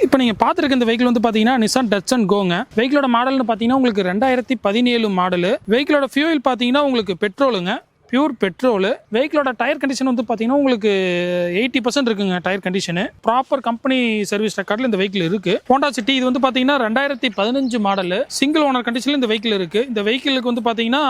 இப்போ நீங்கள் பார்த்துருக்க இந்த வெஹிக்கிள் வந்து பார்த்தீங்கன்னா நிசான் டட்சன் கோங்க. வெஹிக்கிளோட மாடல்னு பார்த்தீங்கன்னா உங்களுக்கு 2017 மாடலு. வெஹிக்கிளோட ஃபியூல் பார்த்தீங்கன்னா உங்களுக்கு பெட்ரோலுங்க, பியூர் பெட்ரோல். வெஹிக்கிளோட டயர் கண்டிஷன் வந்து பார்த்தீங்கன்னா உங்களுக்கு 80% இருக்குங்க tyre condition. Proper company service ரெக்கார்டில் இந்த வெஹிக்கிள் இருக்கு. ஹோண்டா சிட்டி இது வந்து பார்த்தீங்கன்னா 2015 மாடல், சிங்கிள் ஓனர் கண்டிஷனில் இந்த வெஹிக்கிள் இருக்கு. இந்த வெஹிக்கிளுக்கு வந்து பார்த்தீங்கன்னா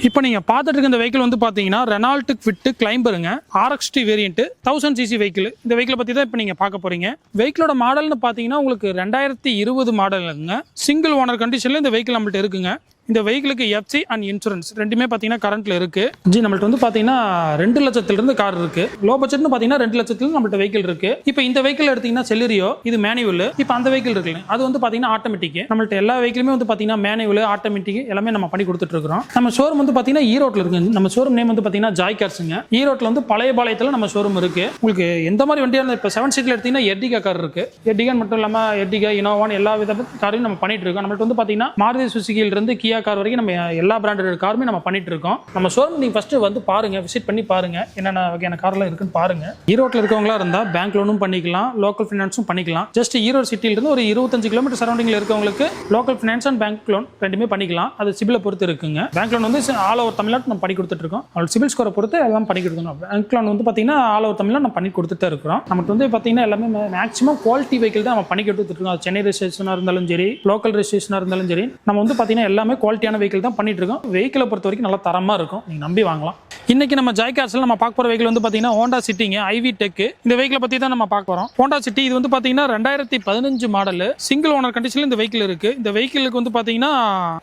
இப்போ நீங்கள் பார்த்துட்டு இருக்க இந்த வெஹிக்கிள் வந்து பார்த்தீங்கன்னா ரெனால்ட் குவிட் கிளைம்பருங்க, RXT வேரியன்ட் 1000 cc வெஹிக்கிள். இந்த வெஹிக்கிளை பற்றி தான் இப்போ நீங்கள் பார்க்க போறீங்க. வெஹிக்கிளோட மாடல்னு பார்த்தீங்கன்னா உங்களுக்கு 2020 மாடலுங்க. சிங்கிள் ஓனர் கண்டிஷனில் இந்த வெஹிக்கிள் நம்மள்ட்ட இருக்குங்க. இந்த வெஹிக்கிளுக்கு FC அண்ட் இன்சூரன்ஸ் ரெண்டுமே பார்த்தீங்கன்னா கரண்ட்ல இருக்கு. நம்மள்ட்ட வந்து பார்த்தீங்கன்னா 2 லட்சத்திலிருந்து கார் இருக்கு. லோ பட்ஜெட்னு பார்த்தீங்கன்னா 2 லட்சத்துல நம்மள்ட்ட வெஹிக்கிள் இருக்கு. இப்போ இந்த வெஹிக்கிள் எடுத்தீங்கன்னா செலிரியோ, இது மேனுவல். இப்போ அந்த வெஹிக்கிள் இருக்குல்ல, அது வந்து பார்த்தீங்கன்னா ஆட்டோமேட்டிக். நம்மள்ட்ட எல்லா வெஹிக்கிளுமே வந்து பார்த்தீங்கன்னா மேனுவல், ஆட்டோமேட்டிக் எல்லாமே நம்ம பண்ணி கொடுத்துட்டு இருக்கோம். நம்ம ஷோரூம் வந்து பார்த்தீங்கன்னா ஈரோட்ல இருக்கு. நம்ம ஷோரூம் நேம் வந்து பார்த்தீங்கன்னா ஜாய் கார்ஸுங்க. ஈரோட்ல வந்து பழையபாளையத்தில் நம்ம ஷோரூம் இருக்கு. உங்களுக்கு எந்த மாதிரி வண்டியா இருந்தால் இப்போ 7 சீட்ல எடுத்தீங்கன்னா எர்டிகா கார் இருக்கு. எர்டிகா மட்டும் இல்லாமல் எர்டிகா, இனோவான் எல்லா வித காரையும் நம்ம பண்ணிட்டு இருக்கோம். நம்மள்ட்ட வந்து பார்த்தீங்கன்னா மாருதி சுசுகில இருந்து கியா கார் வரைக்கும் நம்ம எல்லா பிராண்டட் காருமே நம்ம பண்ணிட்டு இருக்கோம். நம்ம ஷோரூம் நீங்க ஃபர்ஸ்ட் வந்து பாருங்க, விசிட் பண்ணி பாருங்க, என்னென்ன வகையான கார்லாம் இருக்குன்னு பாருங்க. ஈரோட்ல இருக்கவங்களா இருந்தா பேங்க் லோனும் பண்ணிக்கலாம், லோக்கல் ஃபைனான்ஸும் பண்ணிக்கலாம். ஜஸ்ட் ஈரோடு சிட்டில இருந்து ஒரு 25 கிலோமீட்டர் சரௌண்டிங்ல இருக்கவங்களுக்கு local finance and bank loan ரெண்டுமே பண்ணிக்கலாம். அது சிபிலை பொறுத்து இருக்குங்க. பேங்க் லோன் வந்து ஆல் ஓவர் தமிழ்நாடு நம்ம பண்ணி கொடுத்துட்டு இருக்கோம். அவங்களுக்கு சிபில் ஸ்கோரை பொறுத்து எல்லாம் பண்ணி கொடுத்துருக்கோம். பேங்க் லோன் வந்து பாத்தீங்கன்னா ஆல் ஓவர் தமிழ்நாடு நம்ம பண்ணி கொடுத்துட்டு இருக்கிறோம். நமக்கு வந்து பாத்தீங்கன்னா எல்லாமே மேக்ஸிமம் குவாலிட்டி வெஹிக்கிள் தான் நம்ம பண்ணி கொடுத்துட்டு இருக்கோம். அது சென்னை ரெஜிஸ்ட்ரேஷனா இருந்தாலும் சரி, லோக்கல் ரெஜிஸ்ட்ரேஷனா இருந்தாலும் சரி, நம்ம வந்து பாத்தீங்கன்னா எல்லாமே குவாலிட்டியான வெஹிக்கிள் தான் பண்ணிட்டு இருக்கோம். வெஹிக்கிளை பொறுத்த வரைக்கும் நல்லா தரமா இருக்கும், நீங்க நம்பி வாங்கலாம். இன்னைக்கு நம்ம ஜாய் கார்ஸ்ல நம்ம பார்க்க போற வெஹிக்கிள் வந்து பாத்தீங்கன்னா ஹோண்டா சிட்டிங்க, ஐவி டெக். இந்த வெஹிக்கிளை பத்தி தான் நம்ம பார்க்க போறோம். ஹோண்டா சிட்டி இது வந்து பாத்தீங்கன்னா 2015 மாடல், சிங்கிள் ஓனர் கண்டிஷன்ல இந்த வெஹிக்கிள் இருக்கு. இந்த வெஹிக்கிளுக்கு வந்து பாத்தீங்கன்னா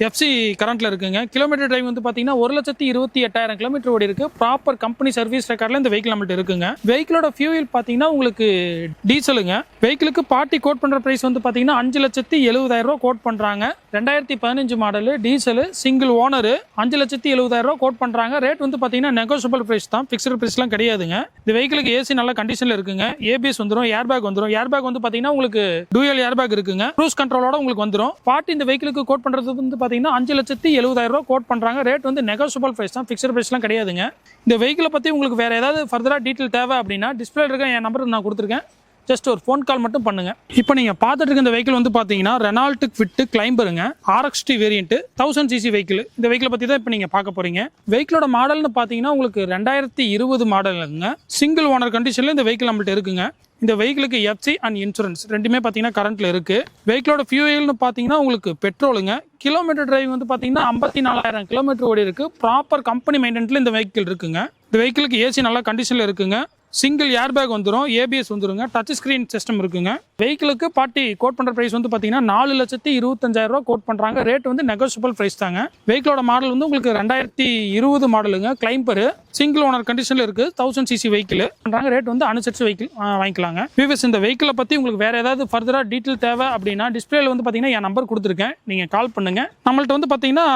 FC கரண்ட்ல இருக்குங்க. கிலோமீட்டர் டிரைவ் வந்து பாத்தீங்கன்னா 1,28,000 கிலோமீட்டர் ஓடி இருக்கு. ப்ராப்பர் கம்பெனி சர்வீஸ் ரெக்கார்ட்ல இந்த வெஹிக்கிள் நம்மள்ட்ட இருக்குங்க. வெஹிக்கிளோட ஃபியூல் பாத்தீங்கன்னா உங்களுக்கு டீசலுங்க. வெஹிக்கிளுக்கு பார்ட்டி கோட் பண்ற பிரைஸ் வந்து பாத்தீங்கன்னா 5,70,000 ரூபாய் கோட் பண்றாங்க. 2015 மாடல், டீசல், சிங்கிள் ஓனர், 5,70,000 ரூபாய் கோட் பண்றாங்க. ரேட் வந்து பாத்தீங்கன்னா நெகோஷியபிள் பிரைஸ் தான், பிக்ஸ்டு பிரைஸ்லாம் கிடையாதுங்க. இந்த வெஹிக்கிளுக்கு AC நல்ல கண்டிஷன்ல இருக்குங்க. ABS வந்துரும், ஏர்பேக் வந்துரும். ஏர்பேக் வந்து பாத்தீங்கன்னா உங்களுக்கு டூயல் ஏர்பேக் இருக்குங்க. க்ரூஸ் கண்ட்ரோலோட உங்களுக்கு வந்துரும். பார்ட்டி இந்த வெஹிக்கிளுக்கு கோட் பண்றது வந்து பாத்தீங்கன்னா 5,70,000 ரூபாய் கோட் பண்றாங்க. ரேட் வந்து நெகோஷியபிள் பிரைஸ் தான், பிக்ஸ்டு பிரைஸ்லாம் கிடையாதுங்க. இந்த வெஹிக்கிளை பத்தி உங்களுக்கு வேற ஏதாவது ஃபர்தரா டீடைல் தேவை அப்படின்னா டிஸ்பிளே இருக்க என் நம்பர் நான் கொடுத்துருக்கேன். ஜஸ்ட் ஒரு ஃபோன் கால் மட்டும் பண்ணுங்க. இப்போ நீங்க பார்த்துட்டு இருக்க இந்த வெஹிக்கிள் வந்து பாத்தீங்கன்னா ரெனால்ட் குவிட் கிளைம்பருங்க, RXT வேரியன்ட் 1000 cc வெஹிக்கிள். இந்த வெஹிக்கிளை பத்தி தான் இப்போ நீங்க பார்க்க போறீங்க. வெஹிக்கிளோட மாடல்னு பாத்தீங்கன்னா உங்களுக்கு 2020 மாடலுங்க. சிங்கிள் ஓனர் கண்டிஷன்ல இந்த வெஹிக்கிள் நம்மள்ட்ட இருக்குங்க. இந்த வெஹிக்கிளுக்கு FC அண்ட் இன்சூரன்ஸ் ரெண்டுமே பாத்தீங்கன்னா கரண்ட்ல இருக்கு. வெஹிக்கிளோட ஃபியூயல்னு பாத்தீங்கன்னா உங்களுக்கு பெட்ரோலுங்க. கிலோமீட்டர் டிரைவ் வந்து பாத்தீங்கன்னா 54,000 கிலோமீட்டர் ஓடி இருக்கு. ப்ராப்பர் கம்பெனி மெயின்டெனன்ஸ்ல இந்த வெஹிக்கிள் இருக்குங்க. இந்த வெஹிக்கிளுக்கு AC நல்ல கண்டிஷன்ல இருக்குங்க. சிங்கிள் ஏர்பேக் வந்துடும், ABS வந்துருங்க, டச் ஸ்கிரீன் சிஸ்டம் இருக்குங்க. வெஹிக்கிளுக்கு பார்ட்டி கோட் பண்ற பிரைஸ் வந்து பாத்தீங்கன்னா 4,25,000 ரூபாய் கோட் பண்றாங்க. ரேட் வந்து நெகோஷியபிள் பிரைஸ் தாங்க. வெஹிக்கிளோட மாடல் வந்து உங்களுக்கு 2020 மாடலுங்க, கிளைம்பர், சிங்கிள் ஓனர் கண்டிஷன்ல இருக்கு, 1000 cc வெஹிக்கிள் பண்றாங்க. ரேட் வந்து அனுசரிச்சு வெஹிக்கிள் வாங்கிக்கலாங்க. வியூவர்ஸ், இந்த வெஹிக்கிளை பத்தி உங்களுக்கு வேற ஏதாவது ஃபர்தரா டீடைல் தேவை அப்படின்னா டிஸ்பிளேல வந்து பாத்தீங்கன்னா என் நம்பர் கொடுத்துருக்கேன், நீங்க கால் பண்ணுங்க. நம்மள்ட்ட வந்து பாத்தீங்கன்னா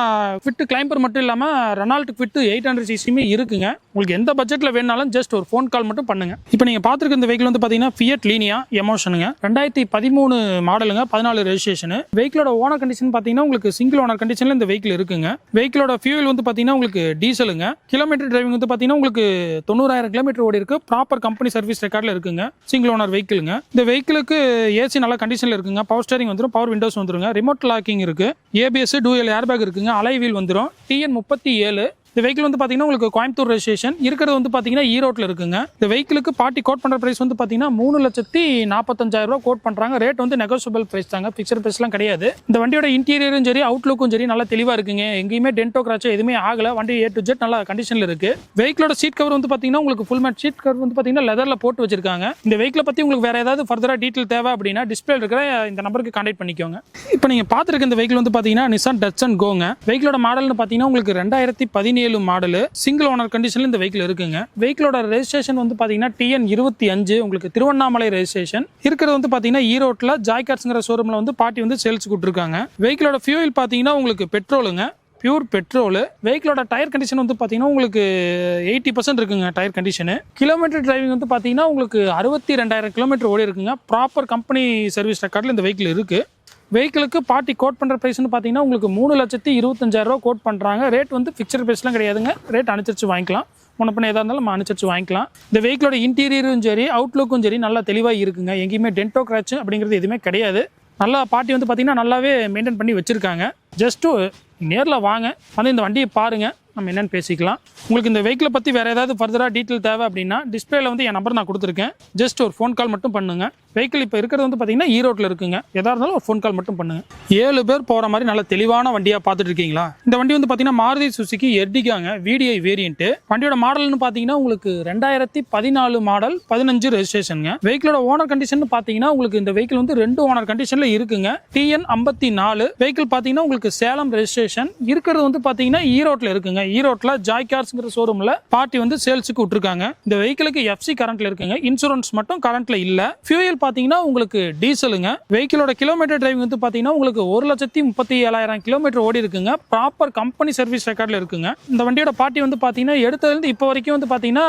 ஃபிட் கிளைம்பர் மட்டும் இல்லாம ரெனால்ட் குவிட் 800 cc இருக்குங்க. உங்களுக்கு எந்த பட்ஜெட்ல வேணாலும் ஜஸ்ட் ஒரு ஃபோன் கால் மட்டும் பண்ணுங்க. இப்போ நீங்க பாத்துருக்க இந்த வெஹிக்கிள் வந்து பாத்தீங்கன்னா ஃபியட் லீனியா எமோஷனுங்க, 2013 மாடலுங்க, 14 ரெஜிஸ்ட்ரேஷன். வெஹிக்கிளோட ஓனர் கண்டிஷன் பாத்தீங்கன்னா உங்களுக்கு சிங்கிள் ஓனர் கண்டிஷன்ல இந்த வெஹிக்கிள் இருக்குங்க. வெஹிக்கிளோட ஃபியூல் வந்து பாத்தீங்கன்னா உங்களுக்கு டீசலுங்க. கிலோமீட்டர் டிரைவிங் வந்து பாத்தீங்கன்னா உங்களுக்கு 90,000 கிலோமீட்டர் ஓடி இருக்கு. ப்ராப்பர் கம்பெனி சர்வீஸ் ரெக்கார்ட்ல இருக்குங்க. சிங்கிள் ஓனர் வெஹிக்கிளுங்க. இந்த வெஹிக்கிளுக்கு AC நல்ல கண்டிஷன்ல இருக்குங்க. பவர் ஸ்டீரிங் வந்துரும், பவர் விண்டோஸ் வந்துருங்க, ரிமோட் லாக்கிங் இருக்கு, ABS டூயல் ஏர்பேக் இருக்குங்க, அலை வீல் வந்துரும், TN 37. இந்த வெஹிக்கிள் வந்து பாத்தீங்கன்னா உங்களுக்கு கோயம்புத்தூர் ரெஜிஸ்ட்ரேஷன், இருக்கிறது வந்து பாத்தீங்கன்னா ஈரோட்ல இருக்குங்க. இந்த வெஹிக்கிளுக்கு பார்ட்டி கோட் பண்ற பிரைஸ் வந்து பாத்தீங்கன்னா 3,45,000 ரூபாய் கோட் பண்றாங்க. ரேட் வந்து நெகோஷியபிள் பிரைஸ் தாங்க, பிக்சர் பிரைஸ்லாம் கிடையாது. இந்த வண்டியோட இன்டீரியரும் சரி, அவுட்லுக்கும் சரி நல்லா தெளிவா இருக்குங்க. எங்கேயுமே டென்டோ கிராச்சோ எதுவுமே ஆகல. வண்டி A to Z நல்ல கண்டிஷன்ல இருக்கு. வெஹிக்கிளோட சீட் கவர் வந்து பாத்தீங்கன்னா உங்களுக்கு ஃபுல் மேட் சீட் கவர் வந்து பாத்தீங்கன்னா லெதர்ல போட்டு வச்சிருக்காங்க. இந்த வெஹிக்கிளை பத்தி உங்களுக்கு வேற ஏதாவது ஃபர்தரா டீடைல் தேவை அப்படின்னா டிஸ்பிளே இருக்கிற இந்த நம்பருக்கு கான்டாக்ட் பண்ணிக்கோங்க. இப்போ நீங்க பாத்துருக்க இந்த வெஹிக்கிள் வந்து பாத்தீங்கன்னா நிசான் டட்சன் கோங்க. வெஹிக்கிளோட மாடல்னு பாத்தீங்கன்னா உங்களுக்கு 2017 மாடல், சிங்கிள் ஓனர் கண்டிஷன்ல இந்த வெஹிக்கிள் இருக்குங்க. வெஹிக்கிளோட ரெஜிஸ்ட்ரேஷன் வந்து பாத்தீங்கன்னா TN 25, உங்களுக்கு திருவண்ணாமலை ரெஜிஸ்ட்ரேஷன். இருக்கிறது வந்து பாத்தீங்கன்னா ஈரோட்ல ஜாய் கார்ஸ்ங்கிற ஷோரூம்ல வந்து பார்ட்டி வந்து சேல்ஸ் கொடுத்துருக்காங்க. வெஹிக்கிளோட ஃபியூல் பாத்தீங்கன்னா உங்களுக்கு பெட்ரோலுங்க, பியூர் பெட்ரோல். வெஹிக்கிளோட டயர் கண்டிஷன் வந்து பாத்தீங்கன்னா உங்களுக்கு 80% இருக்குங்க டயர் கண்டிஷனு. கிலோமீட்டர் டிரைவிங் வந்து பாத்தீங்கன்னா உங்களுக்கு 62,000 கிலோமீட்டர் ஓடி இருக்குங்க. ப்ராப்பர் கம்பெனி சர்வீஸ் ரெக்கார்ட்ல இந்த வெஹிக்கிள் இருக்கு. வெஹிக்கிளுக்கு பார்ட்டி கோட் பண்ணுற ப்ரைஸ்னு பார்த்தீங்கன்னா உங்களுக்கு 3,25,000 ரூபா கோட் பண்ணுறாங்க. ரேட் வந்து ஃபிக்சர் ப்ரைஸ்லாம் கிடையாதுங்க, ரேட் அனுசரித்து வாங்கிக்கலாம். முன்னப்பின எதாக இருந்தாலும் நம்ம அனுசரித்து வாங்கிக்கலாம். இந்த வெஹிக்கிளோட இன்டீரியரும் சரி அவுட்லுக்கும் சரி நல்லா தெளிவாக இருக்குங்க. எங்கேயுமே டென்டோ கிராச் அப்படிங்கிறது எதுவுமே கிடையாது. நல்லா பார்ட்டி வந்து பார்த்திங்கன்னா நல்லாவே மெயின்டைன் பண்ணி வச்சுருக்காங்க. ஜஸ்ட்டு நேரில் வாங்க வந்து இந்த வண்டியை பாருங்கள், நம்ம என்னென்னு பேசிக்கலாம். உங்களுக்கு இந்த வெஹிக்கிளை பற்றி வேறு ஏதாவது ஃபர்தராக டீட்டெயில் தேவை அப்படின்னா டிஸ்பிளேல வந்து என் நம்பர் நான் கொடுத்துருக்கேன். ஜஸ்ட் ஒரு ஃபோன் கால் மட்டும் பண்ணுங்கள். வெஹிக்கிள் இப்போ இருக்கிறது வந்து பார்த்தீங்கன்னா ஈரோட்டில் இருக்குங்க. எதாக இருந்தாலும் ஒரு ஃபோன் கால் மட்டும் பண்ணுங்கள். 7 பேர் போகிற மாதிரி நல்ல தெளிவான வண்டியாக பார்த்துட்டு இருக்கீங்களா? இந்த வண்டி வந்து பார்த்தீங்கன்னா மாருதி சுசுகி எர்டிகாங்க, VDI வேரியன்ட்டு. வண்டியோட மாடல்னு பார்த்தீங்கன்னா உங்களுக்கு 2014 மாடல், 15 ரெஜிஸ்ட்ரேஷனுங்க. வெஹிக்கிளோட ஓனர் கண்டிஷன் பார்த்தீங்கன்னா உங்களுக்கு இந்த வெஹிக்கிள் வந்து 2 ஓனர் கண்டிஷனில் இருக்குங்க. TN 54 வெஹிக்கிள் பார்த்தீங்கன்னா உங்களுக்கு சேலம் ரெஜிஸ்ட்ரேஷன். இருக்கிறது வந்து பார்த்தீங்கன்னா ஈரோட்டில் இருக்குங்க. ஈரோட்டில் ஜாய் கார்ஸ்ங்கிற ஷோரூமில் பார்ட்டி வந்து சேல்ஸுக்கு விட்டுருக்காங்க. இந்த வெஹிக்கிளுக்கு FC கரண்ட்ல இருக்குங்க. இன்சூரன்ஸ் மட்டும் கரண்ட்ல இல்லை. ஃபியூயல் பார்த்தீங்கன்னா உங்களுக்கு டீசலுங்க. வெஹிக்கிளோட கிலோமீட்டர் டிரைவிங் வந்து பார்த்தீங்கன்னா உங்களுக்கு 1,37,000 கிலோமீட்டர் ஓடி இருக்குங்க. ப்ராப்பர் கம்பெனி சர்வீஸ் ரெக்கார்டில் இருக்குங்க. இந்த வண்டியோட பார்ட்டி வந்து பார்த்தீங்கன்னா எடுத்ததுலேருந்து இப்போ வரைக்கும் வந்து பார்த்தீங்கன்னா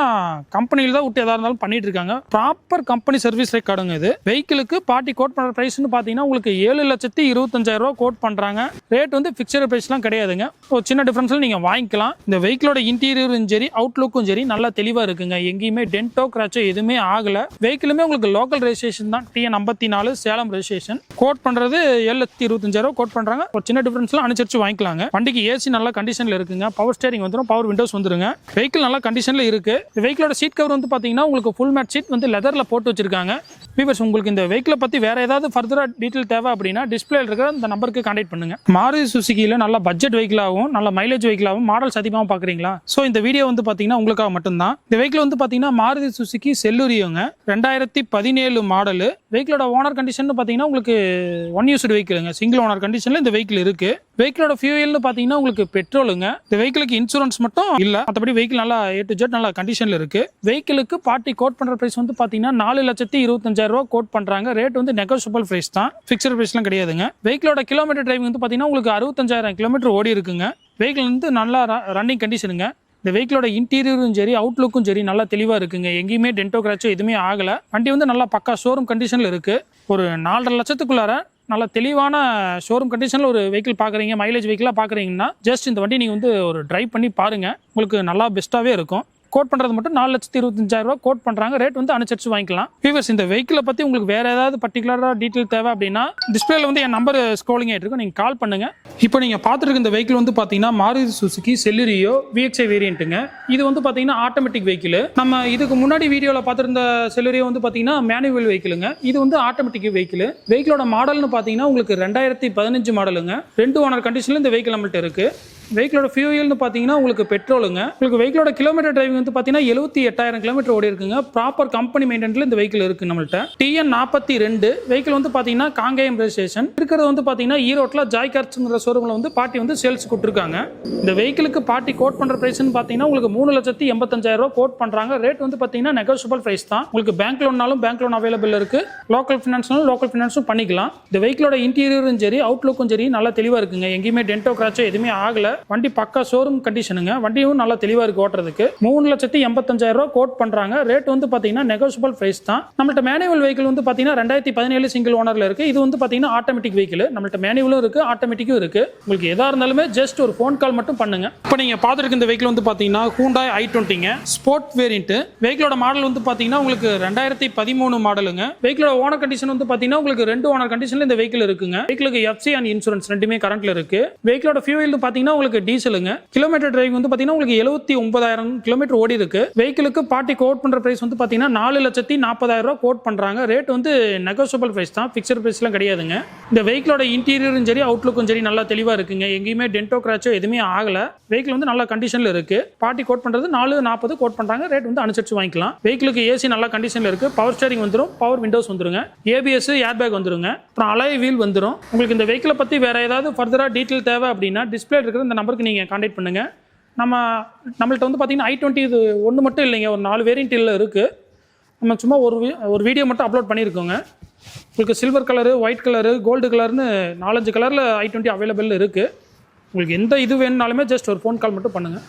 கம்பெனியில் தான் விட்டு எதாக இருந்தாலும் பண்ணிட்டு இருக்காங்க. ப்ராப்பர் கம்பெனி சர்வீஸ் ரெக்கார்டுங்க இது. வெஹிக்கிளுக்கு பார்ட்டி கோட் பண்ணுற ப்ரைஸ்னு பார்த்தீங்கன்னா உங்களுக்கு 7,25,000 கோட் பண்ணுறாங்க. ரேட் வந்து ஃபிக்ஸட் ப்ரைஸ்லாம் கிடையாதுங்க. ஒரு சின்ன டிஃபரன்ஸில் நீங்கள் வாங்கிக்கலாம். இந்த வெஹிக்கிளோட இன்டீரியரும் சரி அவுட்லுக்கும் சரி நல்லா தெளிவாக இருக்குங்க. எங்கேயுமே டென்டோ கிராச்சோ எதுவுமே ஆகலை. வெஹிக்கிளுமே உங்களுக்கு லோக்கல் ரெஜிஸ்ட்ரேஷன் தான். TN 54 Salem registration. கோட் பண்றது 7,25,000 கோட் பண்றாங்க. ஒரு சின்ன டிஃபரன்ஸ்லாம் அனுசரிச்சு வாங்கிக்கலாங்க. வண்டிக்கு ஏசி நல்ல கண்டிஷன்ல இருக்குங்க. பவர் ஸ்டேரிங் வந்துடும், பவர் விண்டோஸ் வந்துருங்க. வெஹிக்கிள் நல்ல கண்டிஷன்ல இருக்கு. வெஹிக்கிளோட சீட் கவர் வந்து பாத்தீங்கன்னா உங்களுக்கு ஃபுல் மேட் சீட் வந்து லெதர்ல போட்டு வச்சிருக்காங்க. வீவர்ஸ் உங்களுக்கு இந்த வெஹிக்கிளை பத்தி வேற ஏதாவது ஃபர்தரா டீடைல் தேவை அப்படின்னா டிஸ்பிளேல இருக்கிற இந்த நம்பருக்கு கான்டாக்ட் பண்ணுங்க. மாருதி சுசுகில நல்ல பட்ஜெட் வெஹிக்கிளாகவும் நல்ல மைலேஜ் வெஹிக்கிளாகவும் மாடல்ஸ் அதிகமாக பாக்குறீங்களா? ஸோ இந்த வீடியோ வந்து பாத்தீங்கன்னா உங்களுக்காக மட்டும்தான். இந்த வெஹிக்கிள் வந்து பாத்தீங்கன்னா மாருதி சுசுகி செல்லுரியோங்க, 2017 மாடல். வெஹிக்கிளோட ஓனர் கண்டிஷன் பார்த்தீங்கன்னா உங்களுக்கு 1 யூஸ்டு வெஹிக்கிளுங்க. சிங்கிள் ஓனர் கண்டிஷன்ல இந்த வெஹிக்கிள் இருக்கு. வெஹிக்கிளோட ஃபியூயல்னு பார்த்தீங்கன்னா உங்களுக்கு பெட்ரோலுங்க. இந்த வெஹிக்கிளுக்கு இன்சூரன்ஸ் மட்டும் இல்ல, மற்றபடி வெஹிக்கிள் நல்லா A to Z நல்ல கண்டிஷன்ல இருக்கு. வெஹிக்கிளுக்கு பார்ட்டி கோட் பண்ற பிரைஸ் வந்து பார்த்தீங்கன்னா 4,25,000 கோட் பண்றாங்க. ரேட் வந்து நெகோஷியபிள் பிரைஸ் தான், ஃபிக்ஸட் பிரைஸ்லாம் கிடையாதுங்க. வெஹிக்கிளோட கிலோமீட்டர் டிரைவிங் வந்து பார்த்தீங்கன்னா உங்களுக்கு 65,000 கிலோமீட்டர் ஓடி இருக்குங்க. வெஹிக்கிள் வந்து நல்லா ரன்னிங் கண்டிஷனுங்க. இந்த வெஹிக்கிளோட இன்டீரியரும் சரி அவுட்லுக்கும் சரி நல்லா தெளிவாக இருக்குங்க. எங்கேயுமே டென்டோ கிராச்சோ எதுவுமே ஆகலை. வண்டி வந்து நல்லா பக்கா ஷோரூம் கண்டிஷனில் இருக்குது. ஒரு 4.5 லட்சத்துக்குள்ளார நல்ல தெளிவான ஷோரூம் கண்டிஷனில் ஒரு வெஹிக்கிள் பார்க்குறீங்க, மைலேஜ் வெஹிக்கிளாக பார்க்குறீங்கன்னா ஜஸ்ட் இந்த வண்டி நீங்கள் வந்து ஒரு ட்ரைவ் பண்ணி பாருங்கள். உங்களுக்கு நல்லா பெஸ்ட்டாகவே இருக்கும். கோட் பண்ணுறது மட்டும் 4,25,000 கோட் பண்ணுறாங்க. ரேட் வந்து அனுசரிச்சு வாங்கிக்கலாம். வீவர்ஸ் இந்த வெஹிக்கிளை பற்றி உங்களுக்கு வேறு ஏதாவது பர்டிகுலராக டீட்டெயில் தேவை அப்படின்னா டிஸ்பிளேல வந்து என் நம்பர் ஸ்க்ரோலிங் ஆகிட்டு இருக்கும், நீங்கள் கால் பண்ணுங்க. இப்போ நீங்கள் பார்த்துருக்க இந்த வெஹிக்கிள் வந்து பார்த்தீங்கன்னா மாருதி சுசுகி செல்லுரியோ VXI வேரியண்ட்டுங்க. இது வந்து பார்த்தீங்கன்னா ஆட்டோமேட்டிக் வெஹிக்கிள். நம்ம இதுக்கு முன்னாடி வீடியோவில் பார்த்துருந்த செல்லுரியோ வந்து பார்த்தீங்கன்னா மேனுவல் வெஹிக்கிளுங்க. இது வந்து ஆட்டோமேட்டிக் வெஹிக்கிள். வெஹிக்கிளோட மாடல்னு பார்த்தீங்கன்னா உங்களுக்கு 2015 மாடலுங்க. 2 ஓனர் கண்டிஷனில் இந்த வெஹிக்கிள் நம்மள்ட்ட இருக்கு. வெஹிக்கிளோட ஃபியூயல்னு பார்த்தீங்கன்னா உங்களுக்கு பெட்ரோலுங்க. உங்களுக்கு வெஹிக்கிளோட கிலோமீட்டர் டிரைவிங் வந்து பார்த்தீங்கன்னா 78,000 கிலோமீட்டர் ஓடி இருக்குங்க. ப்ராப்பர் கம்பெனி மெயின்டெனன்ஸ்ல இந்த வெஹிக்கிள் இருக்கு நம்மள்ட்ட. TN 42 வெஹிக்கிள் வந்து பார்த்தீங்கன்னா காங்கேயம் ரெஜிஸ்ட்ரேஷன். இருக்கிறது வந்து பார்த்தீங்கன்னா ஈரோட்டில் ஜாய் கார்ஸ்ங்கிற ஷோரூமில் வந்து பார்ட்டி வந்து சேல்ஸ் கொடுத்துருக்காங்க. இந்த வெஹிக்கிளுக்கு பார்ட்டி கோட் பண்ணுற ப்ரைஸ்னு பார்த்தீங்கன்னா உங்களுக்கு 3,85,000 கோட் பண்ணுறாங்க. ரேட் வந்து பார்த்தீங்கன்னா நெகோஷியபிள் ப்ரைஸ் தான். உங்களுக்கு பேங்க் லோன்னாலும் பேங்க் லோன் அவைலபிள் இருக்கு, லோக்கல் ஃபினான்ஸ்னாலும் லோக்கல் ஃபினான்ஸும் பண்ணிக்கலாம். இந்த வெஹிக்கிளோட இன்டீரியரும் சரி அவுட்லுக்கும் சரி நல்லா தெளிவாக இருக்குங்க. எங்கேயுமே டென்டோ கிராச்சோ எதுவுமே ஆகல. வண்டி பக்கா ஷோரூம் கண்டிஷனுங்க. வண்டியும் நல்லா தெளிவா இருக்கு ஓட்டுறதுக்கு. 3,85,000 கோட் பண்றாங்க. ரேட் வந்து பாத்தீங்கன்னா நெகோஷியபிள் பிரைஸ் தான். நம்மள்ட்ட மேனுவல் வெஹிக்கிள் வந்து பாத்தீங்கன்னா 2017 சிங்கிள் ஓனர்ல இருக்கு. இது வந்து பாத்தீங்கன்னா ஆட்டோமேட்டிக் வெஹிக்கிள். நம்மள்ட்ட மேனுவலும் இருக்கு, ஆட்டோமேட்டிக்கும் இருக்கு. உங்களுக்கு எதா இருந்தாலுமே ஜஸ்ட் ஒரு ஃபோன் கால் மட்டும் பண்ணுங்க. இப்போ நீங்க பாத்துருக்க இந்த வெஹிக்கிள் வந்து பாத்தீங்கன்னா Hyundai i20ங்க, ஸ்போர்ட் வேரியன்ட். வெஹிக்கிளோட மாடல் வந்து பாத்தீங்கன்னா உங்களுக்கு 2013 மாடலுங்க. வெஹிக்கிளோட ஓனர் கண்டிஷன் வந்து பாத்தீங்கன்னா உங்களுக்கு 2 ஓனர் கண்டிஷன்ல இந்த வெஹிக்கிள் இருக்குங்க. வெஹிக்கிளுக்கு FC அண்ட் இன்சூரன்ஸ் ரெண்டுமே கரண்ட்ல இருக்கு. வெஹிக்கிளோட ஃபியூயல் பாத்தீங்கன்னா உங்களுக்கு டீசல் கிலோமீட்டர் டிரைவிங் வந்து பாத்தீங்கன்னா உங்களுக்கு 79,000 கிலோமீட்டர் ஓடி இருக்கு. வெஹிக்கிளுக்கு பார்ட்டி கோட் பண்ற பிரைஸ் வந்து பாத்தீங்கன்னா 4,40,000 கோட் பண்றாங்க. ரேட் வந்து நெகோஷியபிள் பிரைஸ் தான், ஃபிக்ஸட் பிரைஸ்லாம் கிடையாதுங்க. இந்த வெஹிக்கிளோட இன்டீரியரும் சரி அவுட்லுக்கும் சரி நல்லா தெளிவா இருக்குங்க. எங்கேயுமே டென்டோ கிராச்சோ எதுவுமே ஆகல. வெஹிக்கிள் வந்து நல்ல கண்டிஷன்ல இருக்கு. பார்ட்டி கோட் பண்றது 4,40 கோட் பண்றாங்க. ரேட் வந்து அனுசரிச்சு வாங்கிக்கலாம். வெஹிக்கிளுக்கு ஏசி நல்ல கண்டிஷன்ல இருக்கு. பவர் ஸ்டேரிங் வந்துரும், பவர் விண்டோஸ் வந்துருங்க, ABS ஏர் பேக் வந்துருங்க, அப்புறம் அலாய் வீல் வந்துரும். உங்களுக்கு இந்த வெஹிக்கிளை பத்தி வேற ஏதாவது ஃபர்தரா டீடைல் தேவை அப்படின்னா டிஸ்பிளே இருக்கிற இந்த நம்பருக்கு நீங்க கான்டாக்ட் பண்ணுங்க. நம்மள்ட்ட வந்து பார்த்தீங்கன்னா i20 இது ஒன்று மட்டும் இல்லைங்க, ஒரு 4 வேரியண்ட்டில் இருக்குது. நம்ம சும்மா ஒரு வீடியோ மட்டும் அப்லோட் பண்ணியிருக்கோங்க. உங்களுக்கு silver colour, white colour, gold கலர்னு 4-5 கலரில் i20 அவைலபிள் இருக்குது. உங்களுக்கு எந்த இது வேணுனாலுமே ஜஸ்ட் ஒரு ஃபோன் கால் மட்டும் பண்ணுங்கள்.